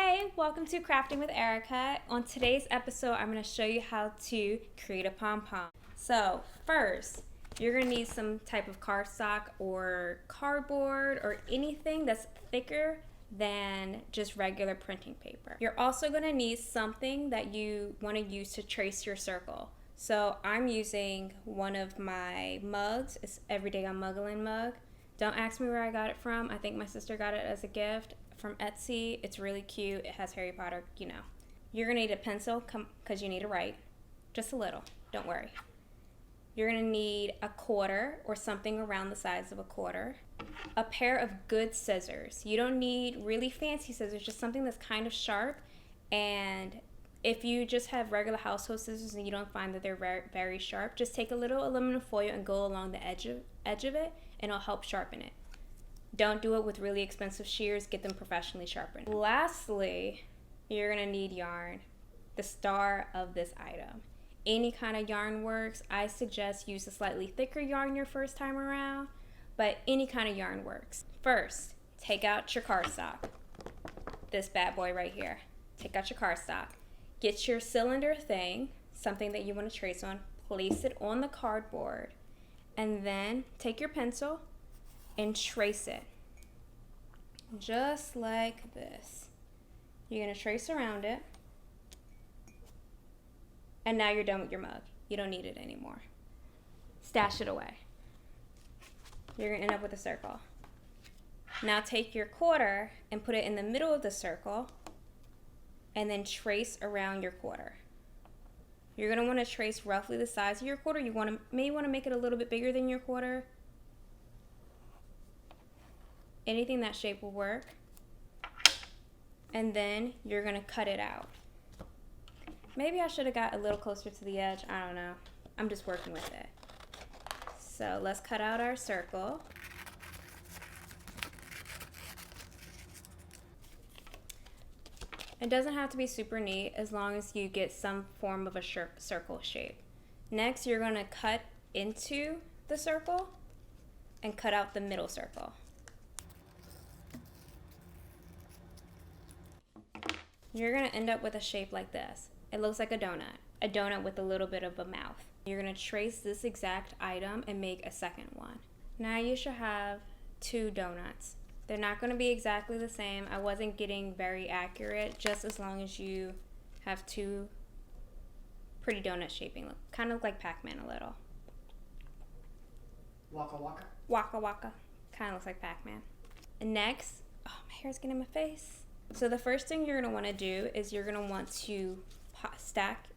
Hey, welcome to Crafting with Erica. On today's episode, I'm going to show you how to create a pom-pom. So first, you're going to need some type of cardstock or cardboard or anything that's thicker than just regular printing paper. You're also going to need something that you want to use to trace your circle. So I'm using one of my mugs. It's Everyday I'm Muggling mug. Don't ask me where I got it from. I think my sister got it as a gift from Etsy. It's really cute. It has Harry Potter, you know. You're gonna need a pencil because you need to write. Just a little, don't worry. You're gonna need a quarter or something around the size of a quarter. A pair of good scissors. You don't need really fancy scissors, just something that's kind of sharp. And if you just have regular household scissors and you don't find that they're very, very sharp, just take a little aluminum foil and go along the edge of it, and it'll help sharpen it. Don't do it with really expensive shears. Get them professionally sharpened. Lastly, you're gonna need yarn, the star of this item. Any kind of yarn works. I suggest use a slightly thicker yarn your first time around, but any kind of yarn works. First, take out your cardstock. This bad boy right here. Take out your cardstock. Get your cylinder thing, something that you want to trace on, place it on the cardboard, and then take your pencil and trace it. Just like this. You're going to trace around it. And now you're done with your mug. You don't need it anymore. Stash it away. You're going to end up with a circle. Now take your quarter and put it in the middle of the circle and then trace around your quarter. You're going to want to trace roughly the size of your quarter. You may want to make it a little bit bigger than your quarter. Anything that shape will work. And then you're going to cut it out. Maybe I should have got a little closer to the edge. I don't know. I'm just working with it. So let's cut out our circle. It doesn't have to be super neat as long as you get some form of a circle shape. Next, you're going to cut into the circle and cut out the middle circle. You're going to end up with a shape like this. It looks like a donut with a little bit of a mouth. You're going to trace this exact item and make a second one. Now you should have two donuts. They're not going to be exactly the same. I wasn't getting very accurate, just as long as you have two pretty donut shaping. Kind of like Pac-Man a little. Waka waka? Waka waka. Kind of looks like Pac-Man. And next, oh, my hair's getting in my face. So the first thing you're going to want to do is you're going to want to stack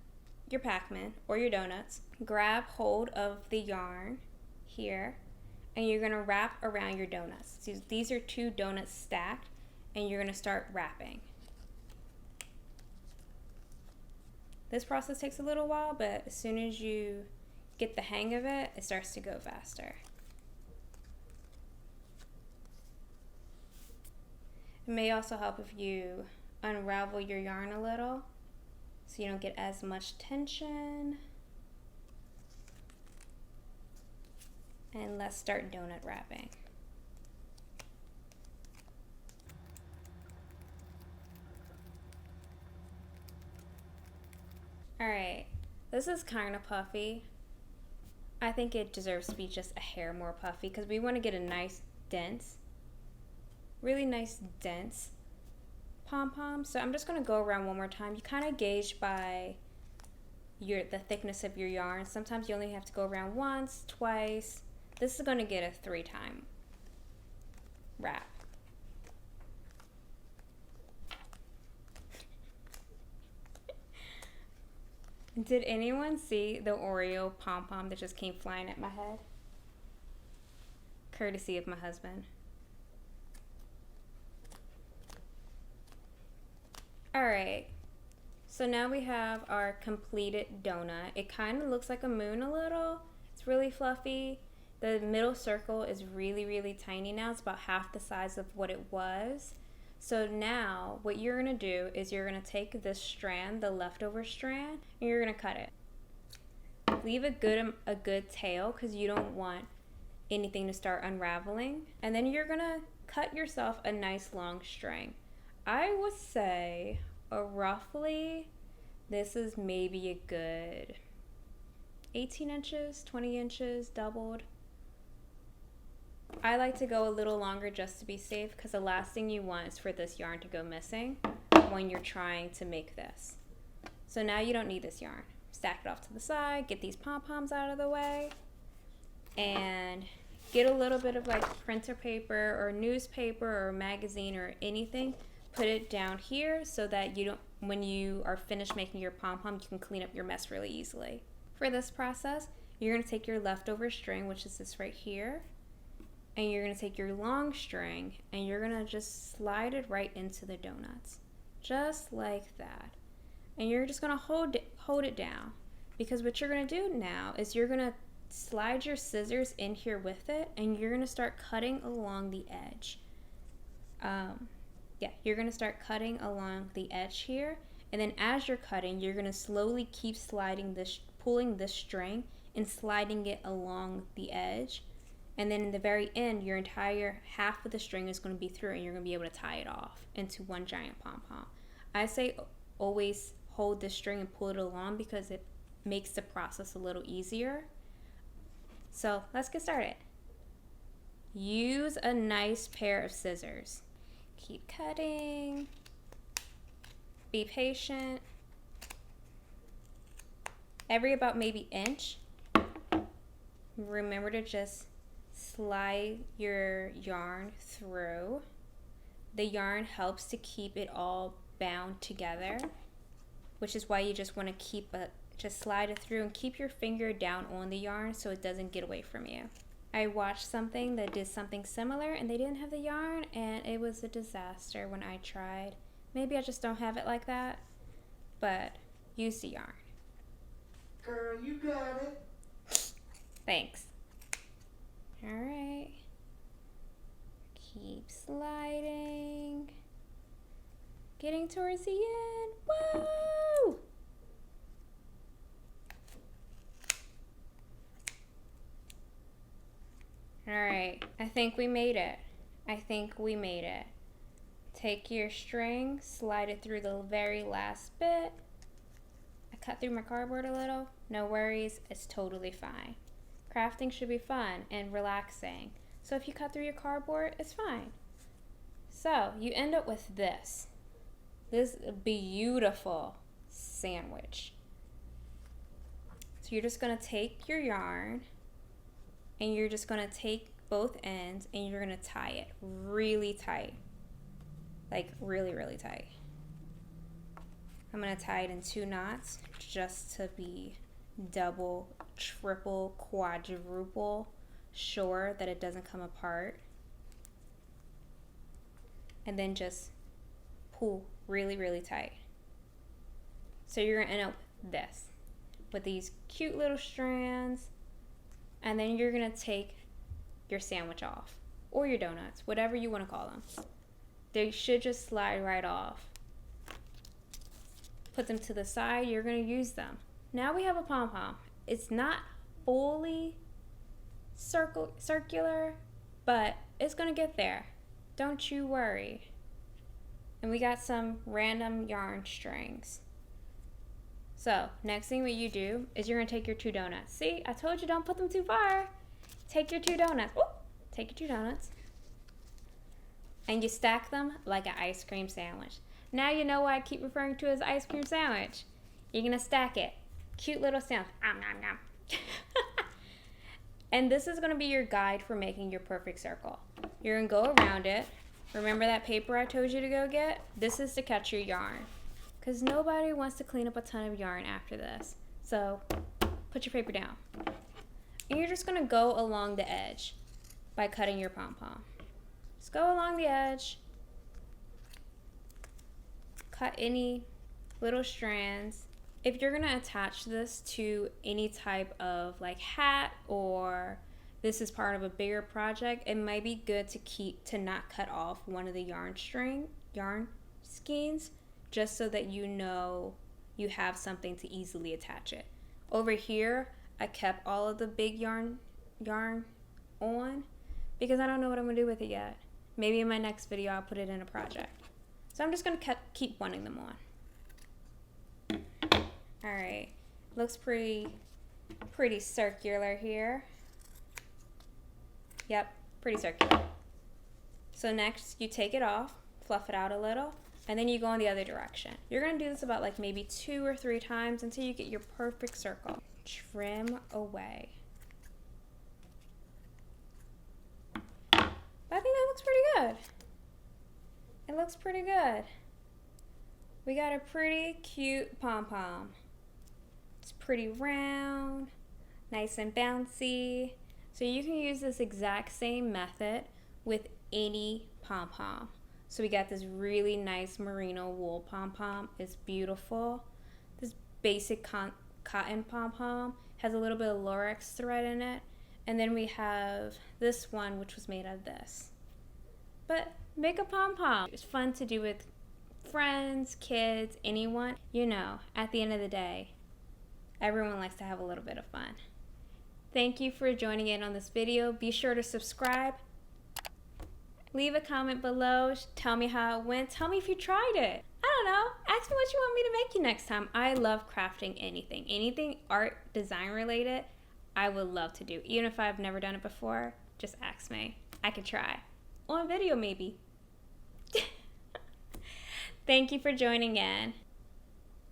your Pac-Man or your donuts. Grab hold of the yarn here. And you're going to wrap around your donuts. So these are two donuts stacked, and you're going to start wrapping. This process takes a little while, but as soon as you get the hang of it, it starts to go faster. It may also help if you unravel your yarn a little so you don't get as much tension. And let's start donut wrapping. Alright, this is kind of puffy. I think it deserves to be just a hair more puffy because we want to get a nice dense, really nice dense pom-pom. So I'm just going to go around one more time. You kind of gauge by the thickness of your yarn. Sometimes you only have to go around once, twice. This is going to get a 3-time wrap. Did anyone see the Oreo pom-pom that just came flying at my head? Courtesy of my husband. Alright, so now we have our completed donut. It kind of looks like a moon a little. It's really fluffy. The middle circle is really, really tiny now. It's about half the size of what it was. So now what you're going to do is you're going to take this strand, the leftover strand, and you're going to cut it. Leave a good tail because you don't want anything to start unraveling. And then you're going to cut yourself a nice long string. I would say roughly this is maybe a good 18 inches, 20 inches doubled. I like to go a little longer just to be safe because the last thing you want is for this yarn to go missing when you're trying to make this. So now you don't need this yarn. Stack it off to the side, get these pom-poms out of the way, and get a little bit of like printer paper or newspaper or magazine or anything. Put it down here so that you don't, when you are finished making your pom-pom, you can clean up your mess really easily. For this process, you're going to take your leftover string, which is this right here, and you're going to take your long string and you're going to just slide it right into the donuts. Just like that. And you're just going to hold it down, because what you're going to do now is you're going to slide your scissors in here with it, and you're going to start cutting along the edge. You're going to start cutting along the edge here, and then as you're cutting, you're going to slowly keep sliding this, pulling this string and sliding it along the edge. And then in the very end, your entire half of the string is going to be through, and you're going to be able to tie it off into one giant pom-pom. I say always hold this string and pull it along because it makes the process a little easier. So let's get started. Use a nice pair of scissors. Keep cutting. Be patient. Every about maybe inch, remember to just slide your yarn through. The yarn helps to keep it all bound together, which is why you just want to just slide it through and keep your finger down on the yarn so it doesn't get away from you. I watched something that did something similar and they didn't have the yarn, and it was a disaster when I tried. Maybe I just don't have it like that, but use the yarn. Girl, you got it. Thanks. All right. Keep sliding. Getting towards the end. Whoa! All right. I think we made it. Take your string, slide it through the very last bit. I cut through my cardboard a little. No worries. It's totally fine. Crafting should be fun and relaxing. So if you cut through your cardboard, it's fine. So you end up with this beautiful sandwich. So you're just going to take your yarn and you're just going to take both ends and you're going to tie it really tight. Like really, really tight. I'm going to tie it in 2 knots just to be double, triple, quadruple sure that it doesn't come apart. And then just pull really, really tight. So you're going to end up with this, with these cute little strands, and then you're going to take your sandwich off, or your donuts, whatever you want to call them. They should just slide right off. Put them to the side, you're going to use them. Now we have a pom-pom. It's not fully circular, but it's going to get there. Don't you worry. And we got some random yarn strings. So next thing what you do is you're going to take your 2 donuts. See, I told you don't put them too far. Take your 2 donuts. Ooh, take your 2 donuts. And you stack them like an ice cream sandwich. Now you know why I keep referring to it as ice cream sandwich. You're going to stack it. Cute little sound. Nom, nom, nom. And this is going to be your guide for making your perfect circle. You're going to go around it. Remember that paper I told you to go get? This is to catch your yarn, because nobody wants to clean up a ton of yarn after this. So put your paper down. And you're just going to go along the edge by cutting your pom-pom. Just go along the edge. Cut any little strands. If you're going to attach this to any type of like hat, or this is part of a bigger project, it might be good to not cut off one of the yarn skeins, just so that you know you have something to easily attach it. Over here, I kept all of the big yarn on because I don't know what I'm going to do with it yet. Maybe in my next video I'll put it in a project. So I'm just going to keep blending them on. All right, looks pretty circular here. Yep, pretty circular. So next you take it off, fluff it out a little, and then you go in the other direction. You're gonna do this about like maybe 2 or 3 times until you get your perfect circle. Trim away. But I think that looks pretty good. It looks pretty good. We got a pretty cute pom-pom. It's pretty round, nice and bouncy. So you can use this exact same method with any pom-pom. So we got this really nice merino wool pom-pom. It's beautiful. This basic cotton pom-pom has a little bit of Lorex thread in it. And then we have this one, which was made out of this. But make a pom-pom. It's fun to do with friends, kids, anyone. You know, at the end of the day, everyone likes to have a little bit of fun. Thank you for joining in on this video. Be sure to subscribe. Leave a comment below. Tell me how it went. Tell me if you tried it. I don't know. Ask me what you want me to make you next time. I love crafting anything. Anything art, design related, I would love to do. Even if I've never done it before, just ask me. I could try. On video maybe. Thank you for joining in.